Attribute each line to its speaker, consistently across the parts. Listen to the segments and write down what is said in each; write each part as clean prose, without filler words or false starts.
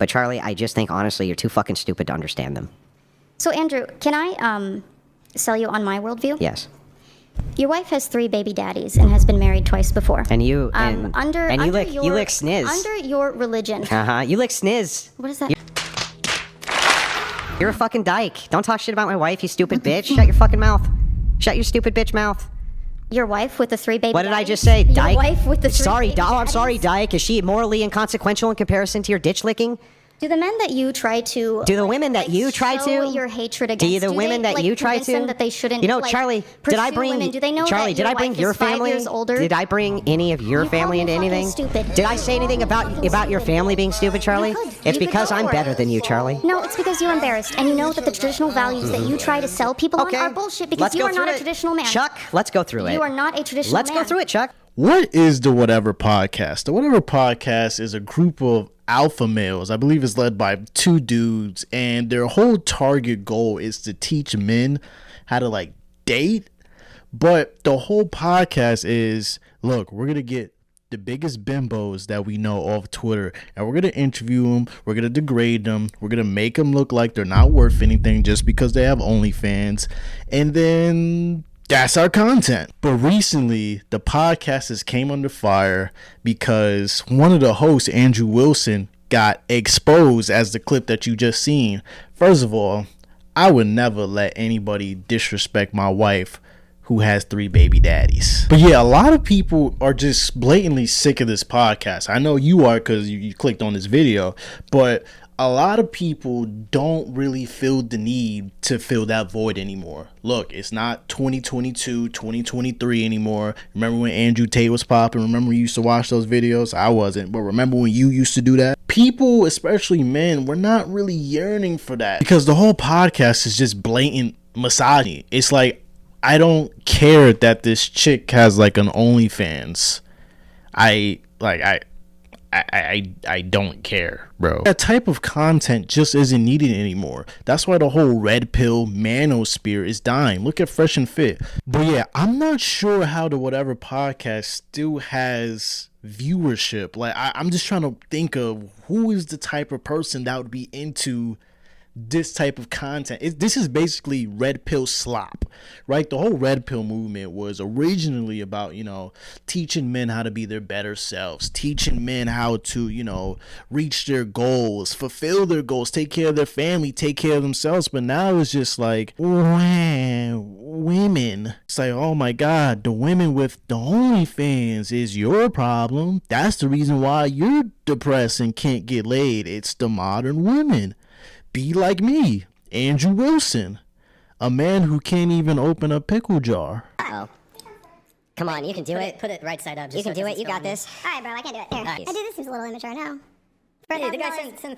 Speaker 1: But Charlie, I just think, honestly, you're too fucking stupid to understand them.
Speaker 2: So, Andrew, can I sell you on my worldview?
Speaker 1: Yes.
Speaker 2: Your wife has 3 baby daddies and has been married twice before.
Speaker 1: And you
Speaker 2: you lick
Speaker 1: sniz.
Speaker 2: Under your religion.
Speaker 1: You lick sniz.
Speaker 2: What is that?
Speaker 1: You're a fucking dyke. Don't talk shit about my wife, you stupid bitch. Shut your fucking mouth. Shut your stupid bitch mouth.
Speaker 2: Your wife with the 3 baby
Speaker 1: What did
Speaker 2: daddies?
Speaker 1: I just say, dyke?
Speaker 2: Your wife with the 3 baby daddies?
Speaker 1: I'm sorry, dyke. Is she morally inconsequential in comparison to your ditch licking?
Speaker 2: Do the men that you try to...
Speaker 1: Do the women that you try
Speaker 2: show
Speaker 1: to...
Speaker 2: your hatred against...
Speaker 1: Do the women that you try to...
Speaker 2: them that they shouldn't,
Speaker 1: You know, Charlie, did I bring...
Speaker 2: women? Do they know
Speaker 1: Charlie,
Speaker 2: that
Speaker 1: did
Speaker 2: your
Speaker 1: I bring
Speaker 2: wife
Speaker 1: your
Speaker 2: is 5
Speaker 1: family?
Speaker 2: years older?
Speaker 1: Did I bring any of your family into anything?
Speaker 2: Stupid.
Speaker 1: Did I say anything about your family being stupid, Charlie? It's because I'm better than you, Charlie.
Speaker 2: No, it's because you're embarrassed, and you know that the traditional values that you try to sell people on are bullshit because you are not a traditional man.
Speaker 1: Chuck, let's go through it.
Speaker 2: You are not a traditional man.
Speaker 1: Let's go through it, Chuck.
Speaker 3: What is the Whatever Podcast? The Whatever Podcast is a group of alpha males. I believe it's led by 2 dudes, and their whole target goal is to teach men how to date. But the whole podcast is, look, we're going to get the biggest bimbos that we know off Twitter, and we're going to interview them, we're going to degrade them, we're going to make them look like they're not worth anything just because they have OnlyFans, and then that's our content. But recently, the podcast has came under fire because one of the hosts, Andrew Wilson, got exposed as the clip that you just seen. First of all, I would never let anybody disrespect my wife who has 3 baby daddies. But yeah, a lot of people are just blatantly sick of this podcast. I know you are because you clicked on this video, but a lot of people don't really feel the need to fill that void anymore. Look, it's not 2022, 2023 anymore. Remember when Andrew Tate was popping? Remember you used to watch those videos? I wasn't, but remember when you used to do that? People, especially men, we're not really yearning for that because the whole podcast is just blatant misogyny. It's like, I don't care that this chick has an OnlyFans. I don't care, bro. That type of content just isn't needed anymore. That's why the whole red pill manosphere is dying. Look at Fresh and Fit. But yeah, I'm not sure how the Whatever Podcast still has viewership. I'm just trying to think of who is the type of person that would be into this type of content. This is basically red pill slop, right? The whole red pill movement was originally about, teaching men how to be their better selves, teaching men how to, reach their goals, fulfill their goals, take care of their family, take care of themselves. But now it's just like, wow, women. It's like, oh my God, the women with the OnlyFans is your problem. That's the reason why you're depressed and can't get laid. It's the modern women. Be like me, Andrew Wilson, a man who can't even open a pickle jar.
Speaker 4: Uh-oh. Come on, you can do it.
Speaker 5: Put it right side up.
Speaker 4: You can do it. You got this.
Speaker 5: All right, bro, I can't do it. Here.
Speaker 4: Nice.
Speaker 5: I do. This seems a little immature now.
Speaker 4: Hey, the guy sent $1,000.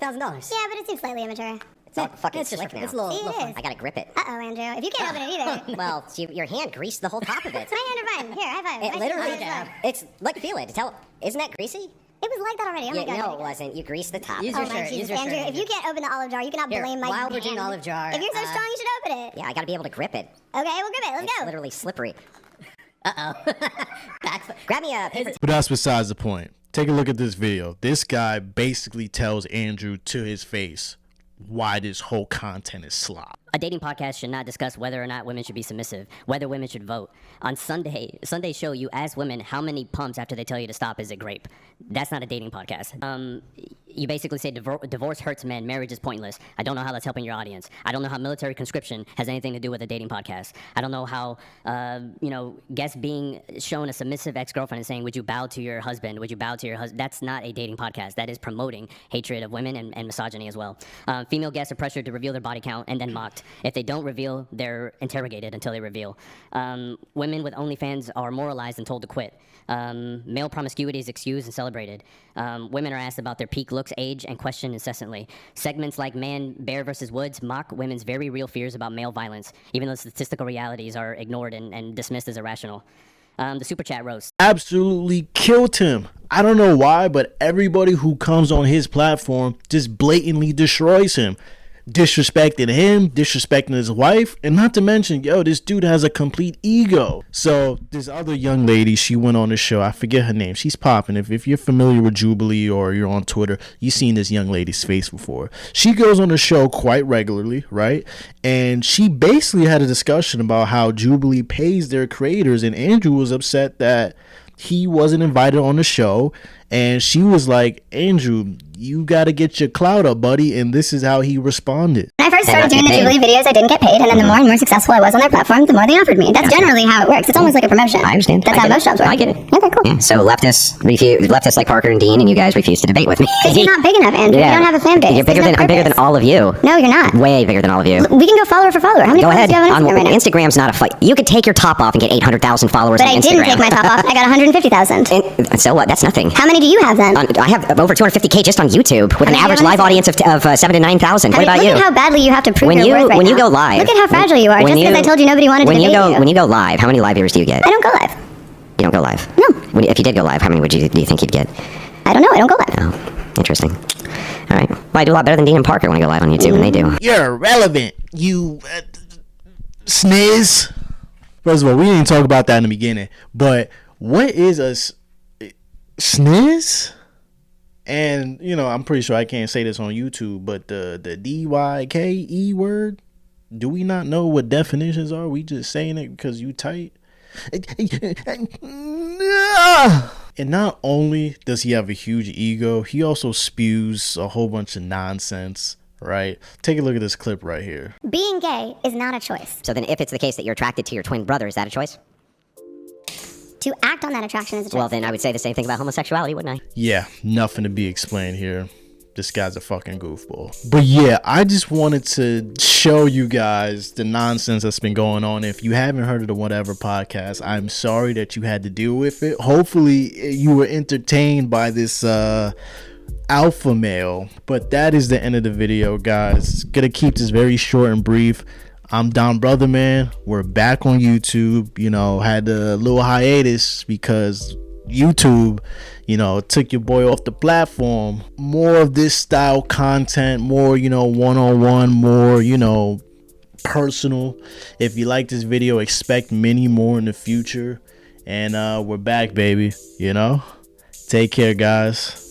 Speaker 5: Yeah, but it seems slightly immature.
Speaker 4: It's all fucking slick now.
Speaker 5: It's a little fun.
Speaker 4: I gotta grip it.
Speaker 5: Uh-oh, Andrew. If you can't open it either.
Speaker 4: Well, your hand greased the whole top of it.
Speaker 5: My hand are fine. Here, high five.
Speaker 4: It literally, it's like, feel it. Isn't that greasy?
Speaker 5: It was like that already. Oh my God.
Speaker 4: No, it wasn't. You greased the top.
Speaker 5: Oh my Jesus, Andrew. If you can't open the olive jar, you cannot blame my
Speaker 4: while
Speaker 5: hand.
Speaker 4: we're doing olive jar.
Speaker 5: If you're so strong, you should open it.
Speaker 4: Yeah, I gotta be able to grip it.
Speaker 5: Okay, we'll grip it. Let's
Speaker 4: It's
Speaker 5: go.
Speaker 4: literally slippery. Grab me a paper.
Speaker 3: But that's besides the point. Take a look at this video. This guy basically tells Andrew to his face why this whole content is slop.
Speaker 6: A dating podcast should not discuss whether or not women should be submissive, whether women should vote. On Sunday show, you ask women how many pumps after they tell you to stop is it grape. That's not a dating podcast. You basically say divorce hurts men, marriage is pointless. I don't know how that's helping your audience. I don't know how military conscription has anything to do with a dating podcast. I don't know how, guests being shown a submissive ex-girlfriend and saying, would you bow to your husband? Would you bow to your husband? That's not a dating podcast. That is promoting hatred of women and misogyny as well. Female guests are pressured to reveal their body count and then mocked. If they don't reveal, they're interrogated until they reveal. Women with OnlyFans are moralized and told to quit. Male promiscuity is excused and celebrated. Women are asked about their peak looks, age, and questioned incessantly. Segments like Man, Bear vs. Woods mock women's very real fears about male violence, even though statistical realities are ignored and dismissed as irrational. The Super Chat roast.
Speaker 3: Absolutely killed him. I don't know why, but everybody who comes on his platform just blatantly destroys him. disrespecting him, disrespecting his wife, and not to mention, yo, this dude has a complete ego. So this other young lady, she went on the show. I forget her name. She's popping. If you're familiar with Jubilee or you're on Twitter, you've seen this young lady's face before. She goes on the show quite regularly, right? And she basically had a discussion about how Jubilee pays their creators, and Andrew was upset that he wasn't invited on the show. And she was like, Andrew, you got to get your clout up, buddy. And this is how he responded.
Speaker 5: When I first started doing the Jubilee videos, I didn't get paid, and then the more and more successful I was on their platform, the more they offered me. That's generally how it works. It's almost like a promotion.
Speaker 7: I understand.
Speaker 5: That's how most jobs work.
Speaker 7: I get it.
Speaker 5: Okay, cool.
Speaker 7: Yeah. So leftists like Parker and Dean, and you guys refuse to debate with me.
Speaker 5: Because you're not big enough, Andrew.
Speaker 7: Yeah.
Speaker 5: You don't have a fan base.
Speaker 7: You're bigger
Speaker 5: There's no
Speaker 7: I'm bigger than
Speaker 5: purpose.
Speaker 7: all of you.
Speaker 5: No, you're not.
Speaker 7: Way bigger than all of you.
Speaker 5: We can go follower for follower. How many
Speaker 7: Go
Speaker 5: followers
Speaker 7: ahead.
Speaker 5: do you have on
Speaker 7: On
Speaker 5: Instagram right now?
Speaker 7: Instagram's not a fight. You could take your top off and get 800,000 followers
Speaker 5: But
Speaker 7: on
Speaker 5: I
Speaker 7: Instagram.
Speaker 5: didn't take my top off. I got 150,000.
Speaker 7: And so what? That's nothing.
Speaker 5: How many do you have then?
Speaker 7: I have over 250K just on YouTube with an
Speaker 5: many do you
Speaker 7: average
Speaker 5: have on
Speaker 7: live audience of 7,000 to 9,000. What about
Speaker 5: look
Speaker 7: you?
Speaker 5: at how badly you have to prove
Speaker 7: When
Speaker 5: your
Speaker 7: you
Speaker 5: worth right
Speaker 7: when you
Speaker 5: now.
Speaker 7: go live,
Speaker 5: Look at how fragile you are.
Speaker 7: when
Speaker 5: Just because I told you nobody wanted to debate you.
Speaker 7: When you go live, how many live viewers do you get?
Speaker 5: I don't go live.
Speaker 7: You don't go live.
Speaker 5: No.
Speaker 7: If you did go live, how many do you think you'd get?
Speaker 5: I don't know. I don't go live.
Speaker 7: Oh, interesting. All right. Well, I do a lot better than Dean and Parker when I go live on YouTube than they do.
Speaker 3: You're irrelevant, you sniz. First of all, we didn't talk about that in the beginning, but what is a sniz? And, you know, I'm pretty sure I can't say this on YouTube, but the DYKE word, do we not know what definitions are? We just saying it because you tight? And not only does he have a huge ego, he also spews a whole bunch of nonsense, right? Take a look at this clip right here.
Speaker 5: Being gay is not a choice.
Speaker 7: So then if it's the case that you're attracted to your twin brother, is that a choice?
Speaker 5: To act on that attraction is a choice.
Speaker 7: Well, then I would say the same thing about homosexuality, wouldn't I?
Speaker 3: Yeah, nothing to be explained here. This guy's a fucking goofball. But yeah, I just wanted to show you guys the nonsense that's been going on. If you haven't heard of the Whatever podcast, I'm sorry that you had to deal with it. Hopefully you were entertained by this alpha male. But that is the end of the video, guys. Gonna keep this very short and brief. I'm Don Brotherman. We're back on YouTube. You know, had a little hiatus because YouTube, you know, took your boy off the platform. More of this style content, more, you know, one-on-one, more, you know, personal. If you like this video, expect many more in the future. And we're back, baby. You know, take care, guys.